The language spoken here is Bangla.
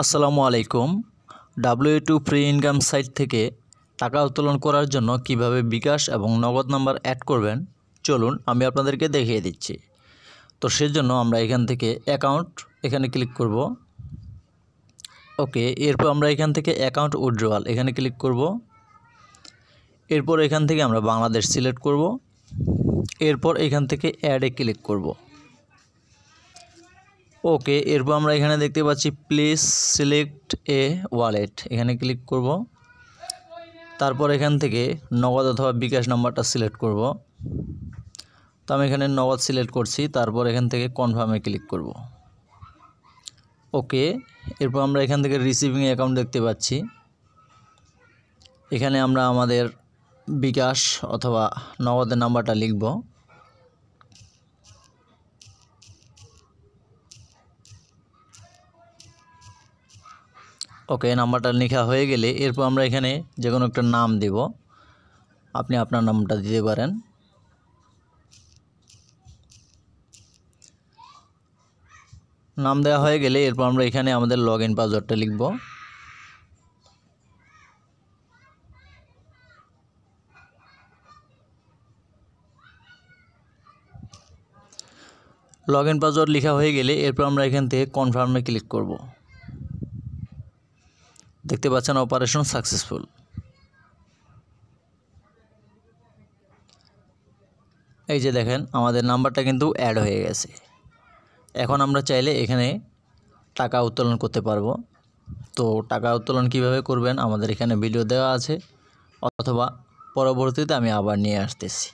আসসালামু আলাইকুম। W2 ফ্রি ইনকাম সাইট থেকে টাকা উত্তোলন করার জন্য কিভাবে বিকাশ এবং নগদ নাম্বার অ্যাড করবেন চলুন আমি আপনাদেরকে দেখিয়ে দিচ্ছি। তো সেজন্য আমরা এখান থেকে অ্যাকাউন্ট এখানে ক্লিক করব। ওকে, এরপর আমরা এখান থেকে অ্যাকাউন্ট উইথড্রয়াল এখানে ক্লিক করব। এরপর এখান থেকে আমরা বাংলাদেশ সিলেক্ট করব। এরপর এখান থেকে অ্যাডে ক্লিক করব। ওকে, এরপর আমরা এখানে দেখতে পাচ্ছি প্লিজ সিলেক্ট এ ওয়ালেট এখানে ক্লিক করব। তারপর এখান থেকে নগদ অথবা বিকাশ নাম্বারটা সিলেক্ট করব। তো আমি এখানে নগদ সিলেক্ট করছি। তারপর এখান থেকে কনফার্মে ক্লিক করব। ওকে, এরপর আমরা এখান থেকে রিসিভিং অ্যাকাউন্ট দেখতে পাচ্ছি। এখানে আমরা আমাদের বিকাশ অথবা নগদের নাম্বারটা লিখব। ওকে, নাম্বারটা লেখা হয়ে গেলে এরপর আমরা এখানে যে কোনো একটা নাম দেব। আপনি আপনার নামটা দিতে পারেন। নাম দেওয়া হয়ে গেলে এরপর আমরা এখানে আমাদের লগইন পাসওয়ার্ডটা লিখব। লগইন পাসওয়ার্ড লেখা হয়ে গেলে এরপর আমরা এখান থেকে কনফার্মে ক্লিক করব। দেখতে পাচ্ছেন অপারেশন সাকসেসফুল। এই যে দেখেন আমাদের নাম্বারটা কিন্তু অ্যাড হয়ে গেছে। এখন আমরা চাইলে এখানে টাকা উত্তোলন করতে পারবো। তো টাকা উত্তোলন কিভাবে করবেন আমাদের এখানে ভিডিও দেওয়া আছে, অথবা পরবর্তীতে আমি আবার নিয়ে আসতেছি।